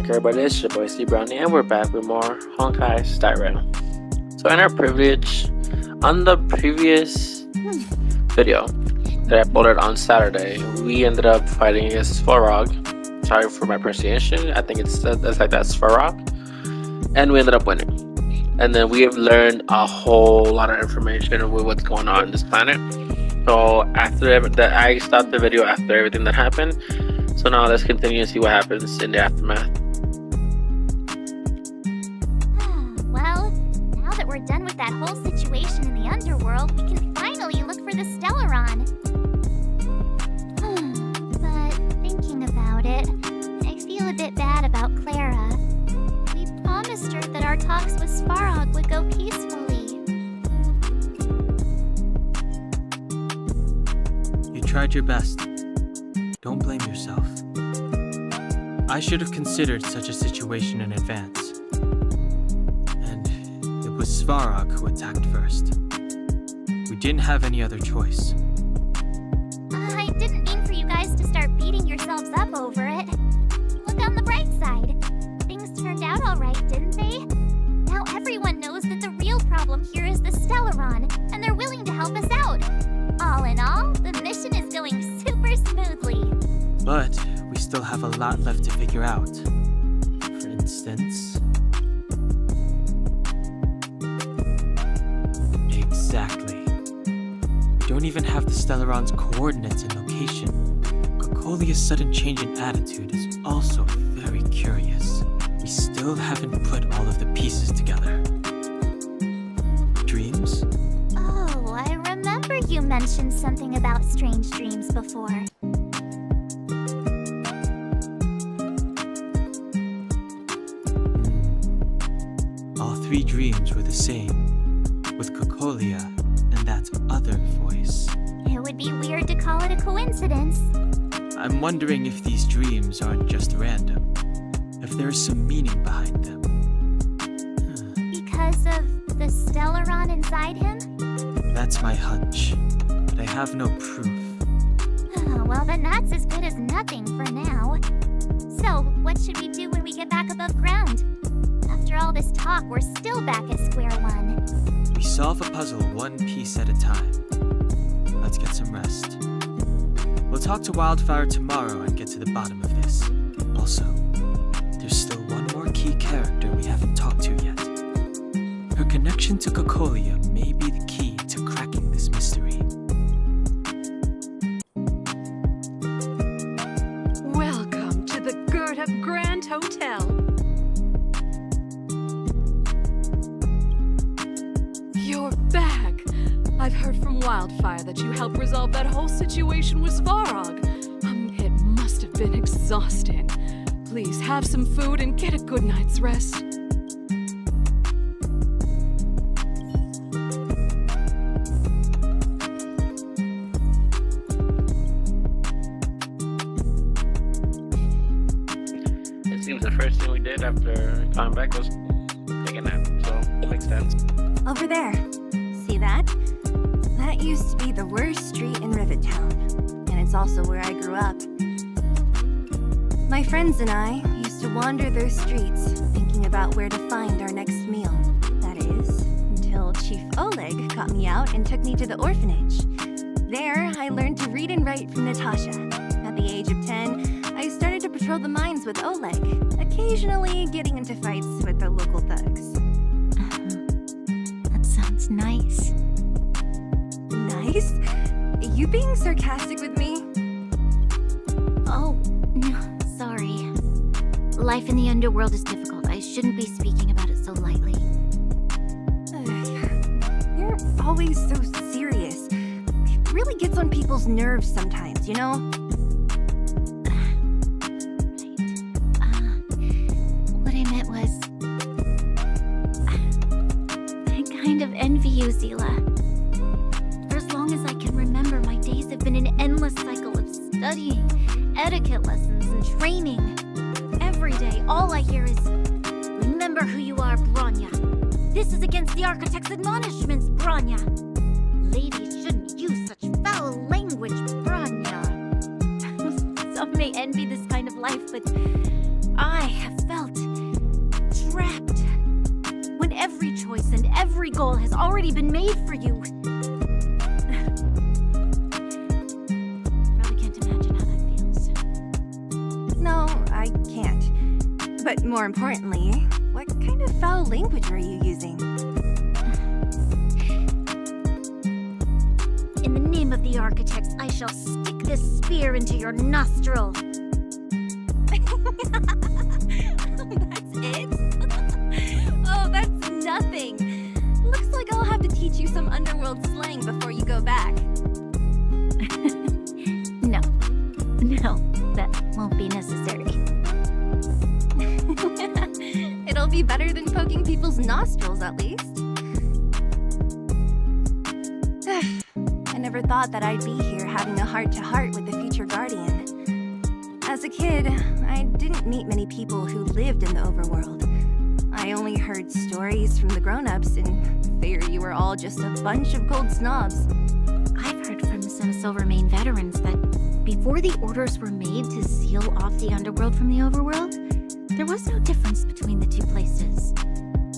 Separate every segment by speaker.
Speaker 1: back, everybody. It's your boy C Brownie, and we're back with more Honkai Stellaron. So, in our privilege, on the previous video that I uploaded on Saturday, we ended up fighting against Svarog. Sorry for my pronunciation. I think it's like that, Svarog, and we ended up winning. And then we have learned a whole lot of information with what's going on this planet. So after that, I stopped the video after everything that happened. So now let's continue and see what happens in the aftermath.
Speaker 2: Well, now that we're done with that whole situation in the underworld, we can finally look for the Stellaron. But thinking about it, I feel a bit bad about Clara. We promised her that our talks with Svarog would go peacefully.
Speaker 3: You tried your best. Don't blame yourself. I should have considered such a situation in advance. And it was Svarog who attacked first. We didn't have any other choice.
Speaker 2: I didn't mean for you guys to start beating yourselves up over it. Look on the bright side. Things turned out alright, didn't they? Now everyone knows that the real problem here is the Stellaron, and they're willing to help us out. All in all, the mission is going super smoothly.
Speaker 3: But we still have a lot left to figure out. For instance... Exactly. We don't even have the Stellaron's coordinates and location. Cocolia's sudden change in attitude is also very curious. We still haven't put all of the pieces together. Dreams?
Speaker 2: Oh, I remember you mentioned something about strange dreams before.
Speaker 3: All three dreams were the same, with Cocolia and that other voice.
Speaker 2: It would be weird to call it a coincidence.
Speaker 3: I'm wondering if these dreams aren't just random, if there's some meaning behind them.
Speaker 2: Because of the Stellaron inside him?
Speaker 3: That's my hunch, but I have no proof.
Speaker 2: Well, then that's as good as nothing for now. So, what should we do when we get back above ground? After all this talk, we're still back at square one.
Speaker 3: We solve a puzzle one piece at a time. Let's get some rest. We'll talk to Wildfire tomorrow and get to the bottom of this. Also, there's still one more key character we haven't talked to yet. Her connection to Cocolia may be the key to cracking this mystery.
Speaker 4: Welcome to the Gerda Grand Hotel. You're back. I've heard from Wildfire that you helped resolve that whole situation with Svarog. It must have been exhausting. Please have some food and get a good night's rest.
Speaker 1: It seems the first thing we did after coming back was take a nap, so it makes sense.
Speaker 5: Over there. See that? That used to be the worst street in Rivet Town, and it's also where I grew up. My friends and I used to wander those streets, thinking about where to find our next meal. That is, until Chief Oleg got me out and took me to the orphanage. There, I learned to read and write from Natasha. At the age of 10, I started to patrol the mines with Oleg, occasionally getting into fights with the local thugs.
Speaker 2: That sounds nice.
Speaker 5: Nice? Are you being sarcastic with me?
Speaker 2: Oh, no, sorry. Life in the underworld is difficult. I shouldn't be speaking about it so lightly.
Speaker 5: You're always so serious. It really gets on people's nerves sometimes, you know?
Speaker 2: What I meant was... I kind of envy you, Zila. For as long as I can remember, my days have been an endless cycle of studying, etiquette lessons, and training. Every day, all I hear is, remember who you are, Bronya. This is against the Architect's admonishments, Bronya. Ladies shouldn't use such foul language, Bronya. Some may envy this kind of life, but I have felt already been made for you. Really can't imagine how that feels.
Speaker 5: No, I can't. But more importantly, what kind of foul language were you using?
Speaker 2: In the name of the architects, I shall stick this spear into your nostril.
Speaker 5: That's it? Oh, that's nothing. Looks like I'll have to teach you some underworld slang before you go back.
Speaker 2: No, that won't be necessary.
Speaker 5: It'll be better than poking people's nostrils, at least. I never thought that I'd be here having a heart-to-heart with the future Guardian. As a kid, I didn't meet many people who lived in the overworld. I only heard stories from the grown-ups and figured you were all just a bunch of cold snobs.
Speaker 2: I've heard from some Silvermane veterans that before the orders were made to seal off the underworld from the overworld, there was no difference between the two places.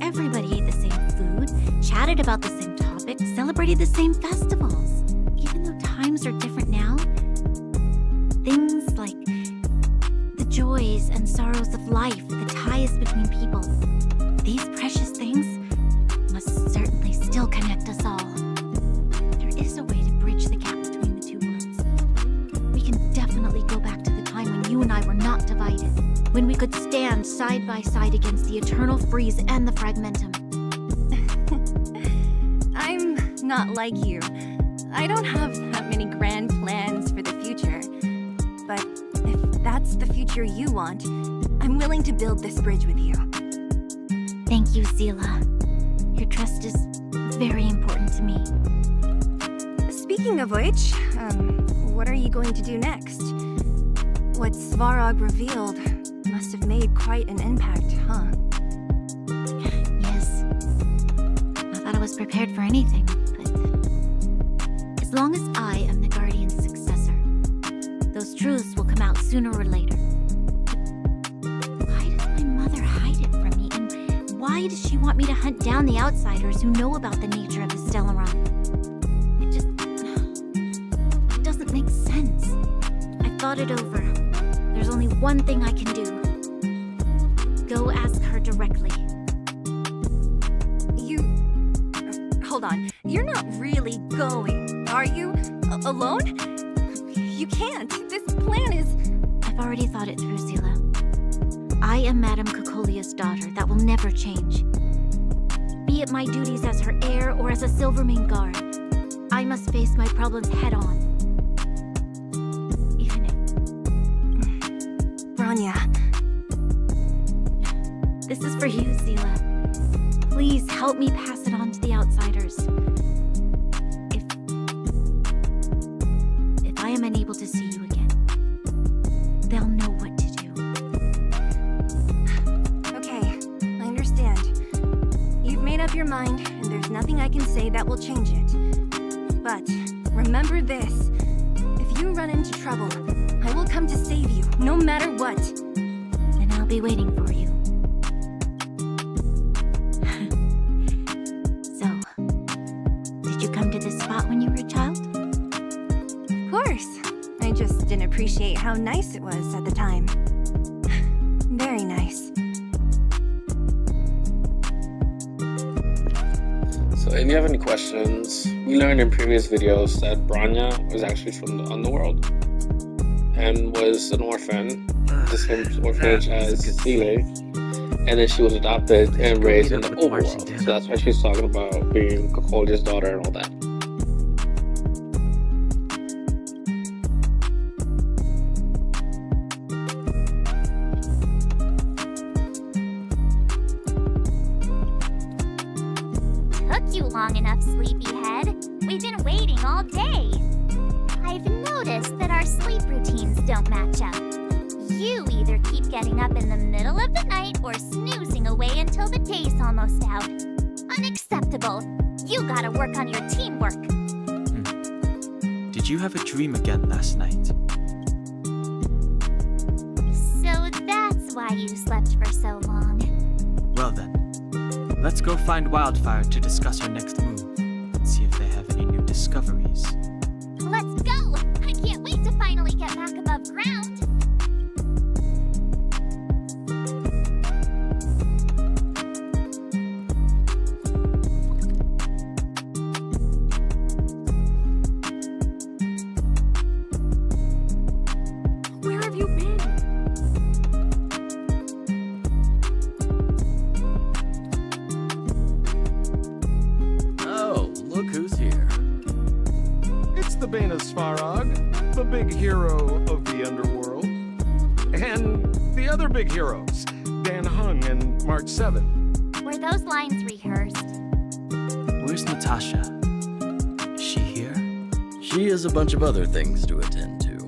Speaker 2: Everybody ate the same food, chatted about the same topics, celebrated the same festivals. Even though times are different now, things like the joys and sorrows of life, the ties between people, these precious things must certainly still connect us all. There is a way to bridge the gap between the two worlds. We can definitely go back to the time when you and I were not divided, when we could stand side by side against the eternal freeze and the fragmentum.
Speaker 5: I'm not like you. I don't have that many grand plans for the future. But if that's the future you want, I'm willing to build this bridge with you.
Speaker 2: Thank you, Zila. Your trust is very important to me.
Speaker 5: Speaking of which, what are you going to do next? What Svarog revealed must have made quite an impact, huh?
Speaker 2: Yes. Not that I was prepared for anything, but as long as I am the Guardian's successor, those truths will come out sooner or later. Why does my mother hide it from me, and why does she want me to hunt down the outsiders who know about the nature of the Stellaron? It doesn't make sense. I've thought it over. There's only one thing I can do. Go ask her directly.
Speaker 5: Hold on. You're not really going, are you? Alone? You can't. This plan is...
Speaker 2: I've already thought it through, Zila. I am Madame Cocolia's daughter. That will never change. Be it my duties as her heir or as a Silvermane guard, I must face my problems head on. Even if...
Speaker 5: Bronya.
Speaker 2: This is for you, Zila. Please help me pass it on to the outsiders. If I am unable to see you again, they'll know what to do.
Speaker 5: Okay, I understand. You've made up your mind, and there's nothing I can say that will change it. But remember this. If you run into trouble, I will come to save you, no matter what.
Speaker 2: Then I'll be waiting for you. So, did you come to this spot when you were a child?
Speaker 5: Of course. I just didn't appreciate how nice it was at the time. Very nice.
Speaker 1: So if you have any questions, we learned in previous videos that Bronya was actually from the underworld and was an orphan, the same orphanage as Zile, and then she was adopted and raised in the overworld. So that's why she's talking about being Cocolia's daughter and all that.
Speaker 6: Took you long enough, sleepyhead. We've been waiting all day. I've noticed that our sleep routines don't match up. You either keep getting up in the middle of the night or snoozing away until the day's almost out. Unacceptable. You gotta work on your teamwork.
Speaker 3: Did you have a dream again last night?
Speaker 6: So that's why you slept for so long.
Speaker 3: Well then, let's go find Wildfire to discuss our next move. discoveries.
Speaker 6: Let's go! I can't wait to finally get back above ground.
Speaker 4: Where have you been?
Speaker 7: Oh, look who's here.
Speaker 8: It's the Bane of Svarog, the big hero of the underworld. And the other big heroes, Dan Hung and March 7.
Speaker 6: Were those lines rehearsed?
Speaker 3: Where's Natasha? Is she here?
Speaker 7: She has a bunch of other things to attend to,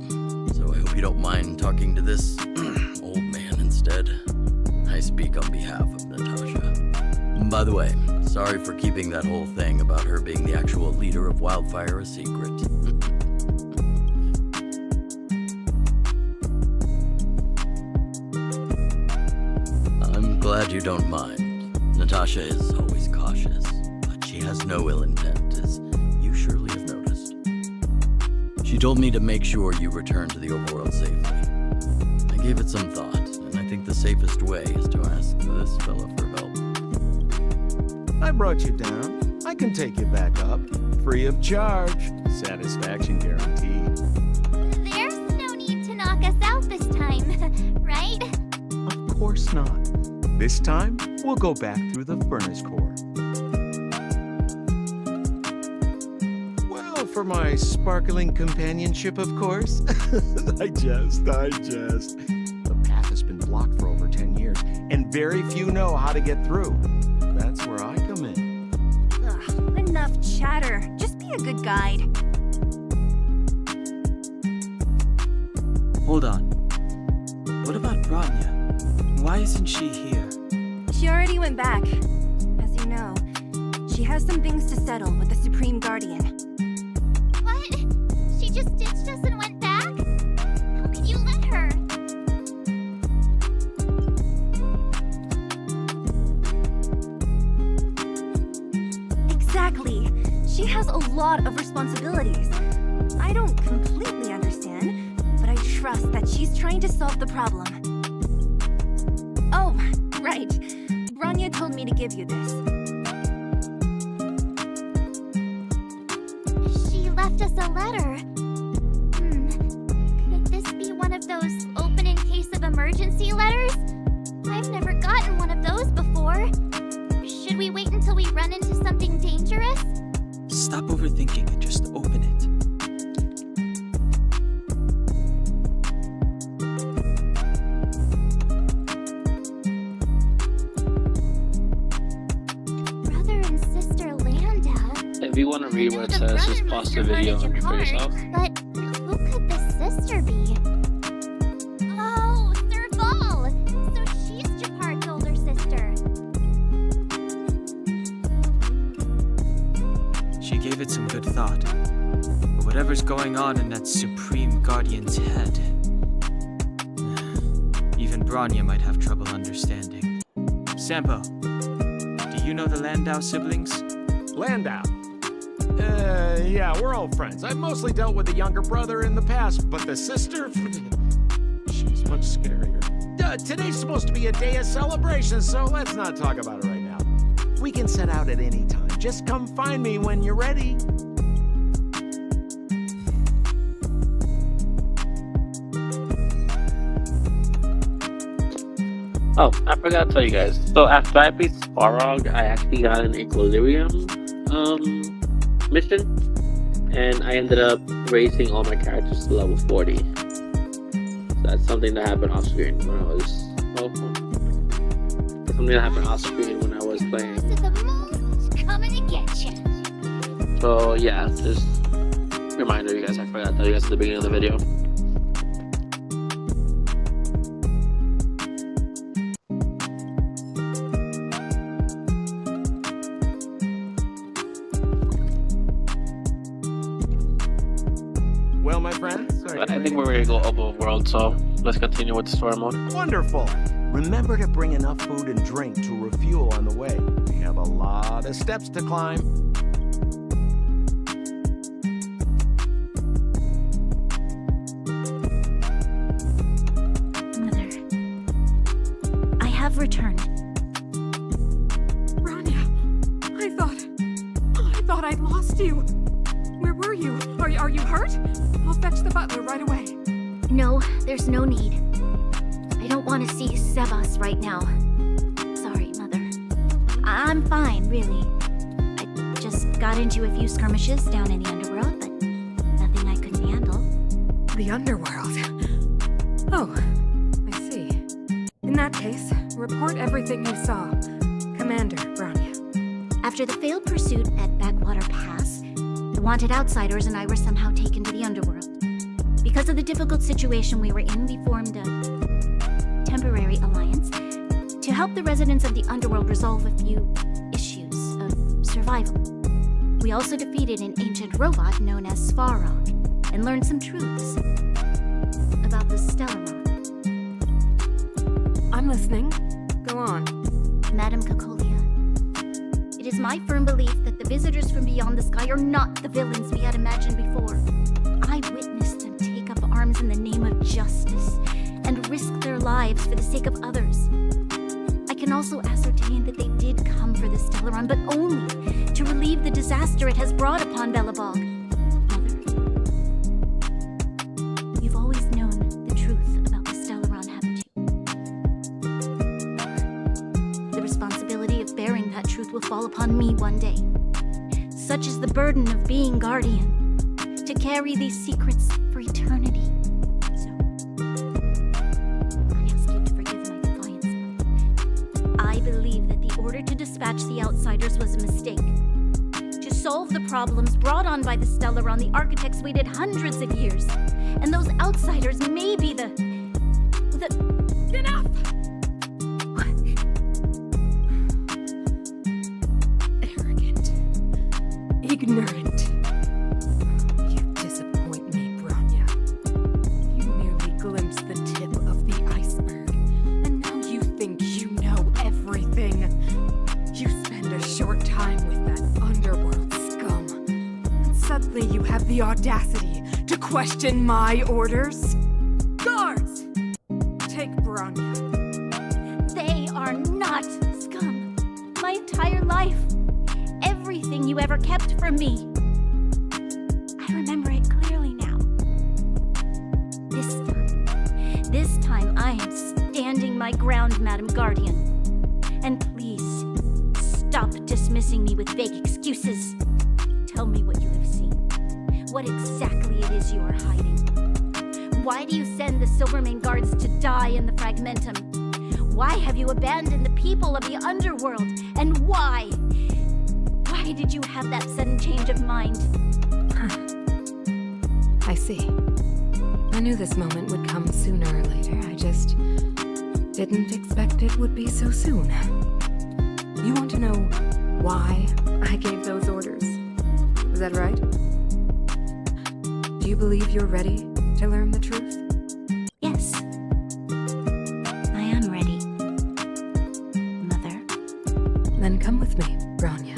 Speaker 7: so I hope you don't mind talking to this old man instead. I speak on behalf of Natasha. By the way, sorry for keeping that whole thing about her being the actual leader of Wildfire a secret. I'm glad you don't mind. Natasha is always cautious, but she has no ill intent, as you surely have noticed. She told me to make sure you return to the overworld safely. I gave it some thought, and I think the safest way is to ask this fella for help.
Speaker 8: I brought you down. I can take you back up. Free of charge. Satisfaction guaranteed.
Speaker 6: There's no need to knock us out this time, right?
Speaker 8: Of course not. This time, we'll go back through the furnace core. Well, for my sparkling companionship, of course. I jest. The path has been blocked for over 10 years, and very few know how to get through. That's where I come in.
Speaker 5: Ugh, enough chatter. Just be a good guide.
Speaker 3: Hold on. What about Branya? Why isn't she here?
Speaker 5: She already went back. As you know, she has some things to settle with the Supreme Guardian.
Speaker 6: What? She just ditched us and went back? How could you let her?
Speaker 5: Exactly. She has a lot of responsibilities. I don't completely understand, but I trust that she's trying to solve the problem. Oh, right. Branya told me to give you this.
Speaker 6: She left us a letter. Could this be one of those open in case of emergency letters? I've never gotten one of those before. Should we wait until we run into something dangerous?
Speaker 3: Stop overthinking and just open it.
Speaker 6: Brother and sister Landau.
Speaker 1: If you want to read
Speaker 6: I know
Speaker 1: what it
Speaker 6: the
Speaker 1: says,
Speaker 6: brother
Speaker 1: just
Speaker 6: must
Speaker 1: pause the
Speaker 6: have
Speaker 1: video
Speaker 6: hearted
Speaker 1: and read for
Speaker 6: him
Speaker 1: yourself.
Speaker 6: hard, but who could the sister be? Oh, Serval! So she's Japard's older sister.
Speaker 3: She gave it some good thought. But whatever's going on in that Supreme Guardian's head, even Branya might have trouble understanding. Sampo, do you know the Landau siblings?
Speaker 8: Landau. Yeah, we're all friends. I've mostly dealt with the younger brother in the past, but the sister, she's much scarier. Today's supposed to be a day of celebration, so let's not talk about it right now. We can set out at any time. Just come find me when you're ready.
Speaker 1: Oh, I forgot to tell you guys. So after I beat Svarog, I actually got an Equilibrium mission, and I ended up raising all my characters to level 40. So that's something that happened off screen when I was something that happened off screen when I was playing.
Speaker 6: To the moon, coming to get you.
Speaker 1: So yeah, just reminder you guys, I forgot to tell you guys at the beginning of the video.
Speaker 8: Well, my friends,
Speaker 1: But I think we're ready to go overworld, so let's continue with the story mode.
Speaker 8: Wonderful. Remember to bring enough food and drink to refuel on the way. We have a lot of steps to climb.
Speaker 4: lost you. Where were you? Are you hurt? I'll fetch the butler right away.
Speaker 2: No, there's no need. I don't want to see Sebas right now. Sorry, Mother. I'm fine, really. I just got into a few skirmishes down in the underworld, but nothing I couldn't handle.
Speaker 4: The underworld? Oh, I see. In that case, report everything you saw. Commander Bronya.
Speaker 2: After the failed pursuit at Backwater Pass, the wanted outsiders and I were somehow taken to the underworld. Because of the difficult situation we were in, we formed a temporary alliance to help the residents of the underworld resolve a few issues of survival. We also defeated an ancient robot known as Svarog and learned some truths about the Stellaron.
Speaker 4: I'm listening. Go on.
Speaker 2: Madam Cacolia, it is my firm belief that the visitors from beyond the sky are not the villains we had imagined before. I witnessed them take up arms in the name of justice and risk their lives for the sake of others. I can also ascertain that they did come for the Stellaron, but only to relieve the disaster it has brought upon Belobog. Mother, you've always known the truth about the Stellaron, haven't you? The responsibility of bearing that truth will fall upon me one day. Such is the burden of being guardian, to carry these secrets for eternity. So, I ask you to forgive my defiance, Mother. I believe that the order to dispatch the outsiders was a mistake. To solve the problems brought on by the Stellaron, the architects waited hundreds of years. And those outsiders may be the...
Speaker 4: Enough! Arrogant. Ignorant. You disappoint me, Bronya. You merely glimpsed the tip of the iceberg, and now you think you know everything. You spend a short time with that underworld scum, and suddenly you have the audacity to question my orders? Guards! Take Bronya.
Speaker 2: They are not scum. My entire life. Everything you ever kept from me. I remember it clearly now. This time I am standing my ground, Madam Guardian. And please, stop dismissing me with vague excuses. Tell me what you have seen. What exactly it is you are hiding. Why do you send the Silvermane guards to die in the Fragmentum? Why have you abandoned the people of the underworld? And why? Why did you have that sudden change of mind?
Speaker 4: I see. I knew this moment would come sooner or later. I just didn't expect it would be so soon. You want to know why I gave those orders? Is that right? Do you believe you're ready to learn the truth?
Speaker 2: Yes. I am ready. Mother.
Speaker 4: Then come with me, Bronya.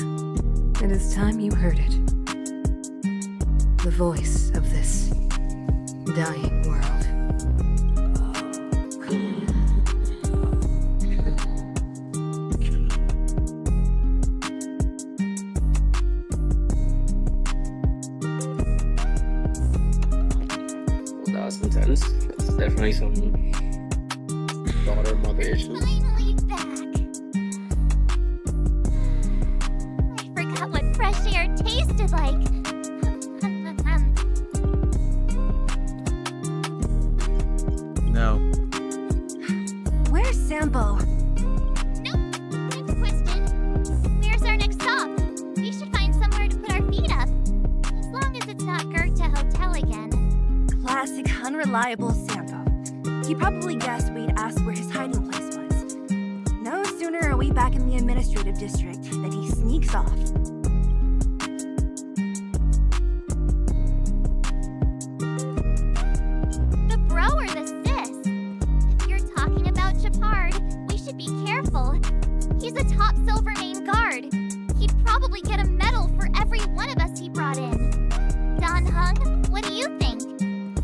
Speaker 4: It is time you heard it. The voice of this dying world.
Speaker 1: Well, that was intense. That's definitely some daughter-mother issues.
Speaker 6: Finally back. I forgot what fresh air tasted like.
Speaker 3: No.
Speaker 5: Where's Sambo?
Speaker 6: Nope. Next question. Where's our next stop? We should find somewhere to put our feet up. As long as it's not Goethe Hotel again.
Speaker 5: Classic unreliable Sambo. He probably guessed we'd ask where his hiding place was. No sooner are we back in the administrative district than he sneaks off.
Speaker 6: The bro or the sis? If you're talking about Shepard, we should be careful. He's a top Silvermane guard. He'd probably get a medal for every one of us he brought in. Don Hung, what do you think?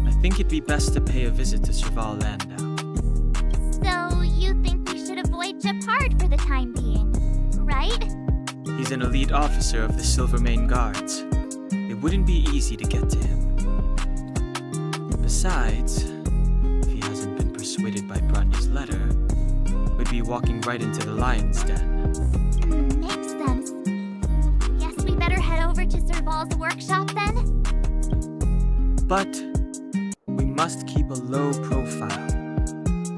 Speaker 3: I think it'd be best to pay a visit to Serval Landau.
Speaker 6: So you think we should avoid Shepard for the time being, right?
Speaker 3: He's an elite officer of the Silvermane Guards. wouldn't be easy to get to him. Besides, if he hasn't been persuaded by Branya's letter, we'd be walking right into the lion's den.
Speaker 6: Makes sense. Guess we better head over to Serval's workshop then?
Speaker 3: But we must keep a low profile.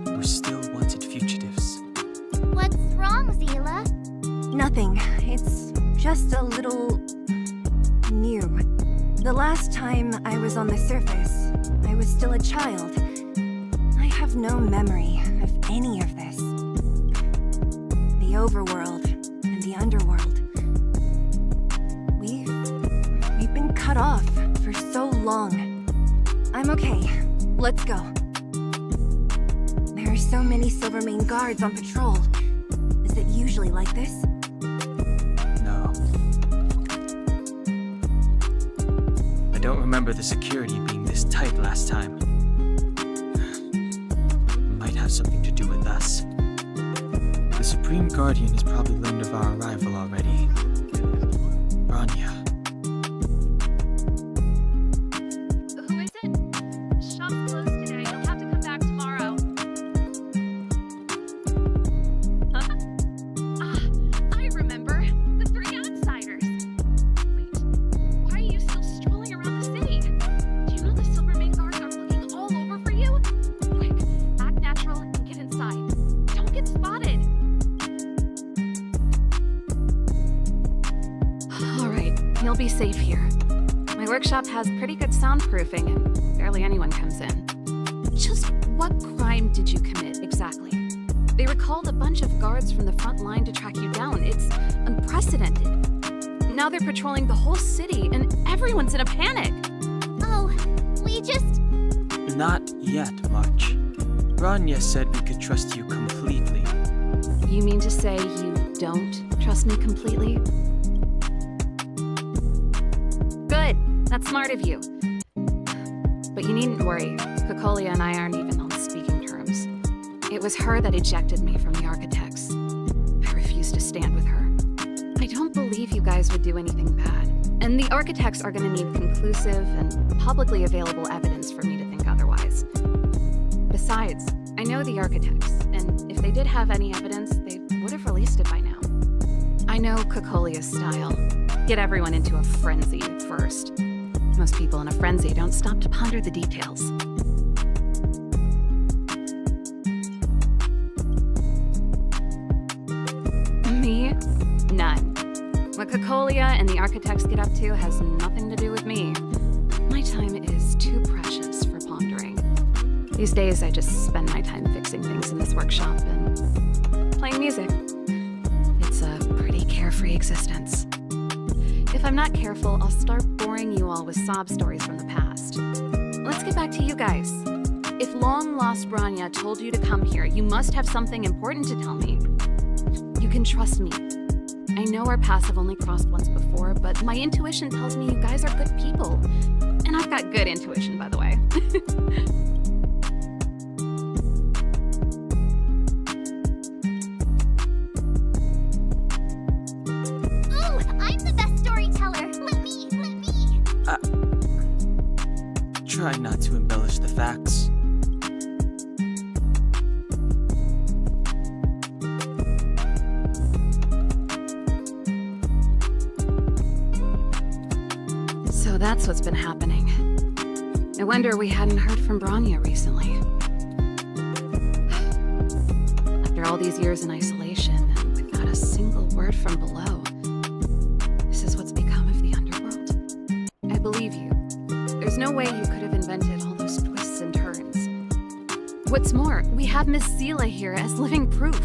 Speaker 3: We're still wanted fugitives.
Speaker 6: What's wrong, Zila?
Speaker 5: Nothing. It's just a little... new. The last time I was on the surface, I was still a child. I have no memory of any of this. The overworld and the underworld. We've been cut off for so long. I'm okay. Let's go. There are so many Silvermane guards on patrol. Is it usually like this?
Speaker 3: No. I don't remember the security being this tight last time. Might have something to do with us. The Supreme Guardian has probably learned of our arrival already. Branya.
Speaker 4: Who is it? Shop's closed today. You'll have to come back tomorrow. Huh? I remember. The three outsiders. Wait, why are you still strolling around the city? Do you know the Silvermane guards are looking all over for you? Quick, act natural and get inside. Don't get spotted. Alright, you'll be safe here. My workshop has pretty good soundproofing and barely anyone comes in. Just what crime did you commit exactly? They recalled a bunch of guards from the front line to track you down. It's unprecedented. Now they're patrolling the whole city and everyone's in a panic.
Speaker 6: Oh, we just...
Speaker 3: Not yet, March. Branya said we could trust you completely.
Speaker 4: You mean to say you don't trust me completely? Good. That's smart of you. But you needn't worry. Kokolia and I aren't even on speaking terms. It was her that ejected me from the Architects. I refuse to stand with her. I don't believe you guys would do anything bad. And the Architects are going to need conclusive and publicly available evidence for me to think otherwise. Besides, I know the Architects, and if they did have any evidence, they would have released it by now. I know Kokolia's style. Get everyone into a frenzy first. Most people in a frenzy don't stop to ponder the details. Me? None. What Kokolia and the Architects get up to has nothing to do with me. My time is too precious for pondering. These days, I just spend my time fixing things in this workshop and playing music. It's a pretty carefree existence. If I'm not careful, I'll start boring you all with sob stories from the past. Let's get back to you guys. If long-lost Branya told you to come here, you must have something important to tell me. You can trust me. I know our paths have only crossed once before, but my intuition tells me you guys are good people. And I've got good intuition, by the way.
Speaker 3: Try not to embellish the facts.
Speaker 4: So that's what's been happening. No wonder we hadn't heard from Branya recently. After all these years in isolation and without a single word from below, this is what's become of the underworld. I believe you. There's no way you could have invented all those twists and turns. What's more, we have Miss Zila here as living proof.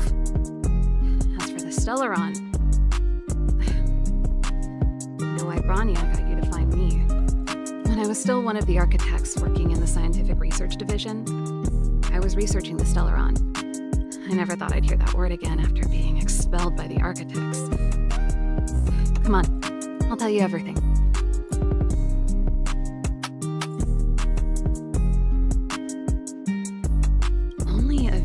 Speaker 4: As for the Stellaron, you know why Branya got you to find me. When I was still one of the Architects working in the Scientific Research Division, I was researching the Stellaron. I never thought I'd hear that word again after being expelled by the Architects. Come on, I'll tell you everything.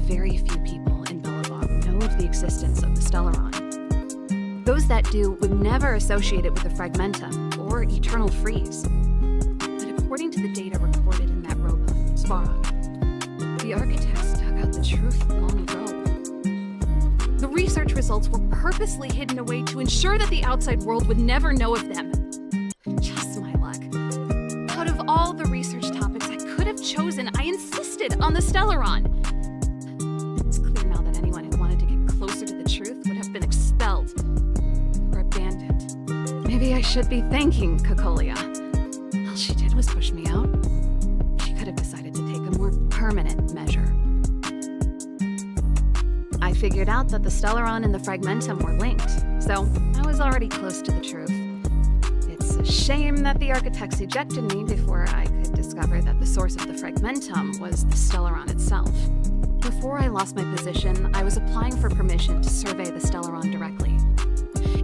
Speaker 4: Very few people in Belobog know of the existence of the Stellaron. Those that do would never associate it with the Fragmentum or eternal freeze. But according to the data recorded in that robot, Svarog, the architects dug out the truth long ago. The research results were purposely hidden away to ensure that the outside world would never know of them. Just my luck. Out of all the research topics I could have chosen, I insisted on the Stellaron. It's clear now that anyone who wanted to get closer to the truth would have been expelled or abandoned. Maybe I should be thanking Cocolia. All she did was push me out. She could have decided to take a more permanent measure. I figured out that the Stellaron and the Fragmentum were linked, so I was already close to the truth. It's a shame that the architects ejected me before I could discover that the source of the Fragmentum was the Stellaron itself. Before I lost my position, I was applying for permission to survey the Stellaron directly.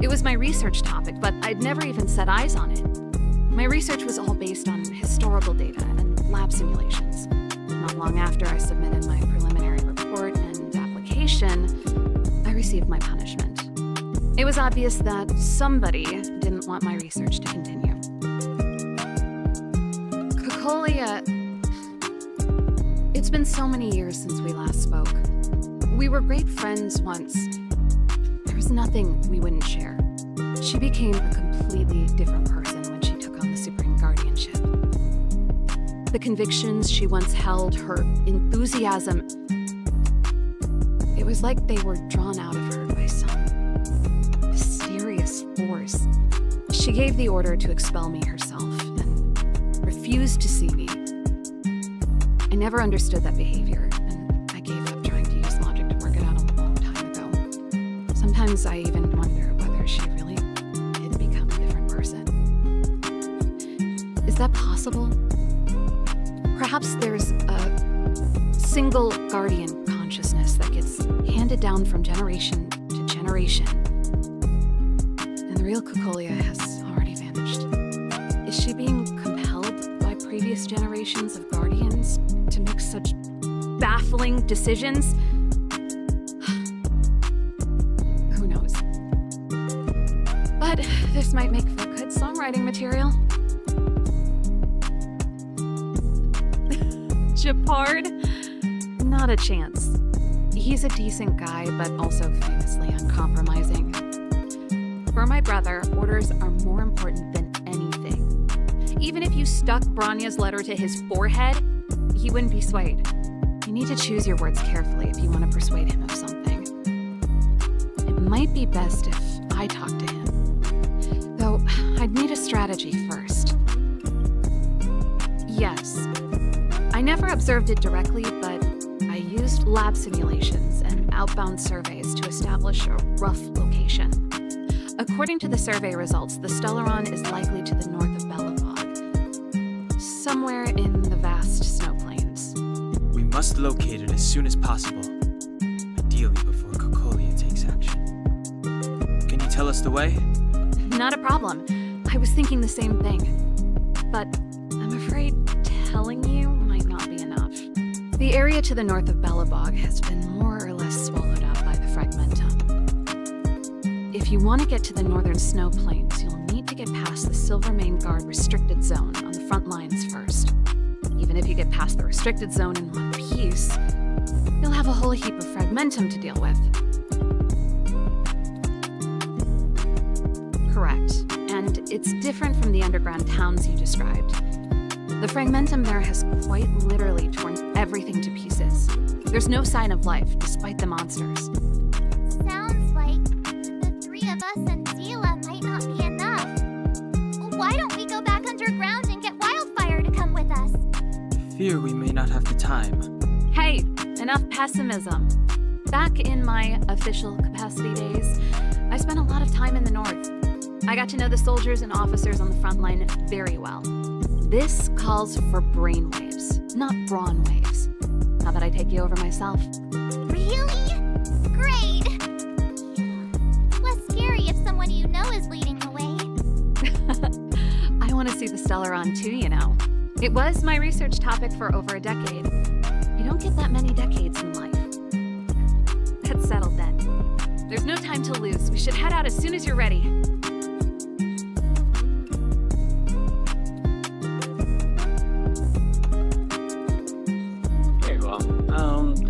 Speaker 4: It was my research topic, but I'd never even set eyes on it. My research was all based on historical data and lab simulations. Not long after I submitted my preliminary report and application, I received my punishment. It was obvious that somebody didn't want my research to continue. Cocolia... It's been so many years since we last spoke. We were great friends once. There was nothing we wouldn't share. She became a completely different person when she took on the Supreme Guardianship. The convictions she once held, her enthusiasm, it was like they were drawn out of her by some mysterious force. She gave the order to expel me herself and refused to see me. I never understood that behavior, and I gave up trying to use logic to work it out a long time ago. Sometimes I even wonder whether she really did become a different person. Is that possible? Perhaps there's a single guardian consciousness that gets handed down from generation to generation, and the real Cocolia has already vanished. Is she being compelled by previous generations of guardians to make such baffling decisions? Who knows? But this might make for good songwriting material. Japard? Not a chance. He's a decent guy, but also famously uncompromising. For my brother, orders are more important than anything. Even if you stuck Branya's letter to his forehead, he wouldn't be swayed. You need to choose your words carefully if you want to persuade him of something. It might be best if I talk to him. Though, I'd need a strategy first. Yes. I never observed it directly, but I used lab simulations and outbound surveys to establish a rough location. According to the survey results, the Stellaron is likely to the north of Belobog, somewhere in the vast snow plains.
Speaker 3: We must locate it as soon as possible, ideally before Cocolia takes action. Can you tell us the way?
Speaker 4: Not a problem. I was thinking the same thing. But I'm afraid telling you might not be enough. The area to the north of Belobog has been more or less swallowed up by the Fragmentum. If you want to get to the northern snow plains, you'll need to get past the Silvermane Guard restricted zone on the front lines first. Even if you get past the restricted zone in one piece, you'll have a whole heap of Fragmentum to deal with. Correct. And it's different from the underground towns you described. The Fragmentum there has quite literally torn everything to pieces. There's no sign of life, despite the monsters.
Speaker 6: Sounds like the three of us and Zila might not be enough. Why don't we go back underground and get Wildfire to come with us?
Speaker 3: I fear we may not have the time.
Speaker 4: Hey, enough pessimism. Back in my official capacity days, I spent a lot of time in the north. I got to know the soldiers and officers on the front line very well. This calls for brainwaves, not brawn waves. How about I take you over myself?
Speaker 6: Really? Great! Less scary if someone you know is leading the way.
Speaker 4: I want to see the Stellaron too, you know. It was my research topic for over a decade. You don't get that many decades in life. That's settled then. There's no time to lose. We should head out as soon as you're ready.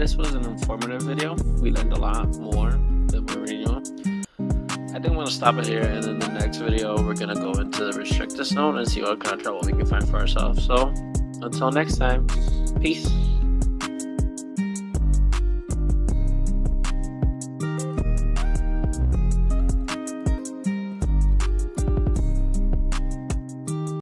Speaker 1: this was an informative video. We learned a lot more than we already knew. I think I'm going to stop it here, and in the next video, we're going to go into the restricted zone and see what kind of trouble we can find for ourselves. So, until next time, peace.